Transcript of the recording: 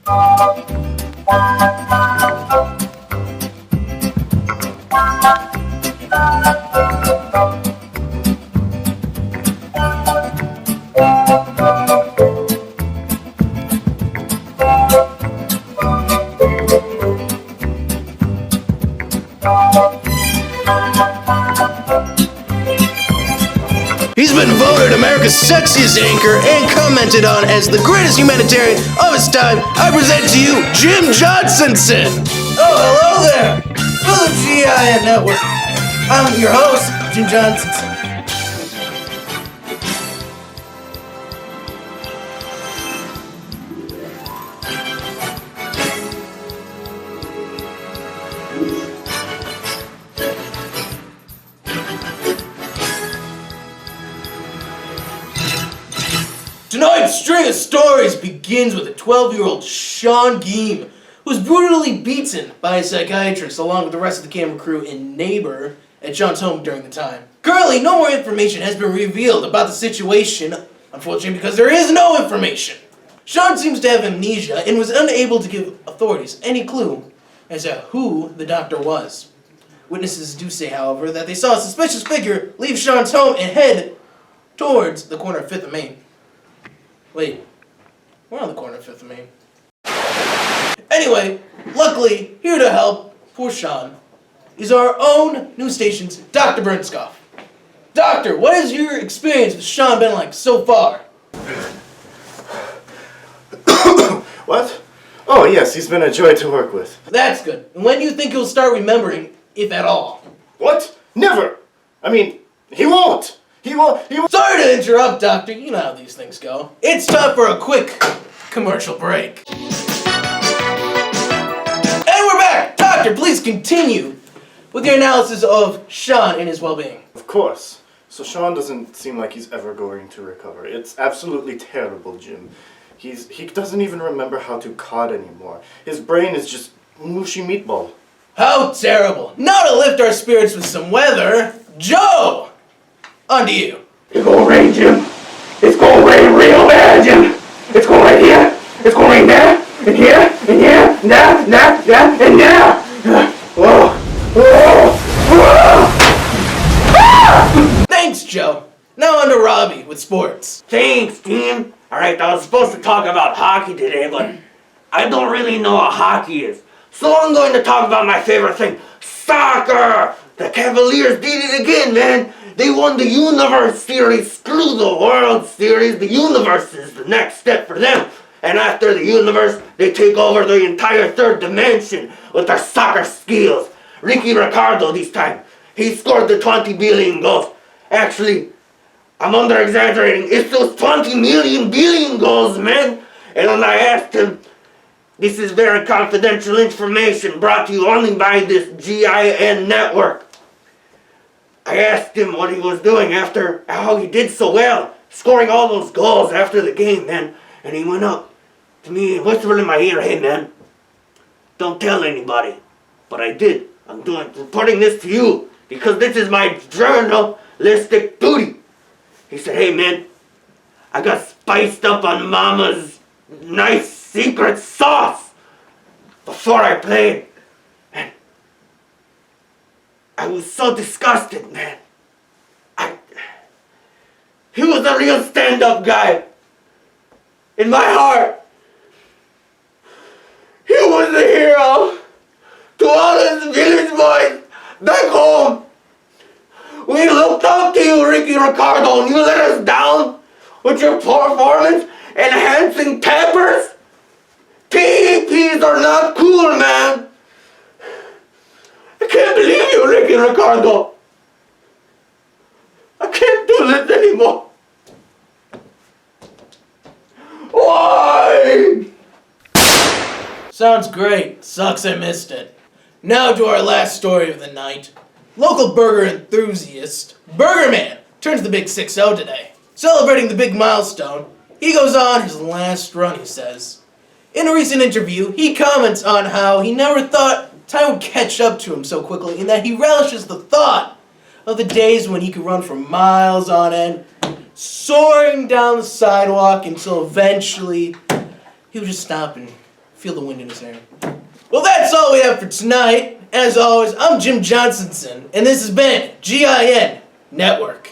He's been voted America's sexiest anchor and commented on as the greatest humanitarian of his time. I present to you, Jim Johnsonson. Oh, hello there. For the GIN Network. I'm your host, Jim Johnsonson. Tonight's string of stories begins with a 12-year-old Sean Geem, who was brutally beaten by a psychiatrist along with the rest of the camera crew and neighbor at Sean's home during the time. Currently, no more information has been revealed about the situation, unfortunately, because there is no information. Sean seems to have amnesia and was unable to give authorities any clue as to who the doctor was. Witnesses do say, however, that they saw a suspicious figure leave Sean's home and head towards the corner of 5th and Main. Wait, we're on the corner of 5th and Main. Anyway, luckily, here to help poor Sean is our own news station's Dr. Bernskoff. Doctor, what has your experience with Sean been like so far? What? Oh yes, he's been a joy to work with. That's good. And when do you think he'll start remembering, if at all? What? Never! I mean, he won't! He won't! Sorry to interrupt, Doctor. You know how these things go. It's time for a quick commercial break. And we're back! Doctor, please continue with your analysis of Sean and his well-being. Of course. So Sean doesn't seem like he's ever going to recover. It's absolutely terrible, Jim. He doesn't even remember how to cod anymore. His brain is just mushy meatball. How terrible. Now to lift our spirits with some weather, Joe! On to you. It's gonna rain, Jim. It's gonna rain real bad, Jim. It's gonna rain here. It's gonna rain there. And here. And here. And there. And there. Whoa. Whoa. Whoa. Thanks, Joe. Now on to Robbie with sports. Thanks, team. Alright, I was supposed to talk about hockey today, but I don't really know what hockey is. So I'm going to talk about my favorite thing, soccer! The Cavaliers did it again, man. They won the Universe Series. Screw the World Series. The Universe is the next step for them. And after the Universe, they take over the entire third dimension with their soccer skills. Ricky Ricardo this time. He scored the 20 billion goals. Actually, I'm under-exaggerating. It's those 20 million billion goals, man. And when I asked him, this is very confidential information brought to you only by this GIN network. I asked him what he was doing after how he did so well, scoring all those goals after the game, man. And he went up to me and whispered in my ear, hey, man, don't tell anybody. But I did. I'm reporting this to you because this is my journalistic duty. He said, hey, man, I got spiced up on Mama's nice secret sauce before I played. And I was so disgusted, man. He was a real stand-up guy. In my heart. He was a hero to all his village boys back home. We looked up to you, Ricky Ricardo, and you let us down with your performance enhancing peppers. PEPs are not cool, man. I can't believe you, Ricky Ricardo. I can't do this anymore. Why? Sounds great. Sucks I missed it. Now to our last story of the night. Local burger enthusiast, Burger Man, turns the big 6-0 today. Celebrating the big milestone, he goes on his last run, he says. In a recent interview, he comments on how he never thought time would catch up to him so quickly and that he relishes the thought of the days when he could run for miles on end, soaring down the sidewalk until eventually he would just stop and Feel the wind in his hair. Well, that's all we have for tonight. As always, I'm Jim Johnsonson, and this has been GIN Network.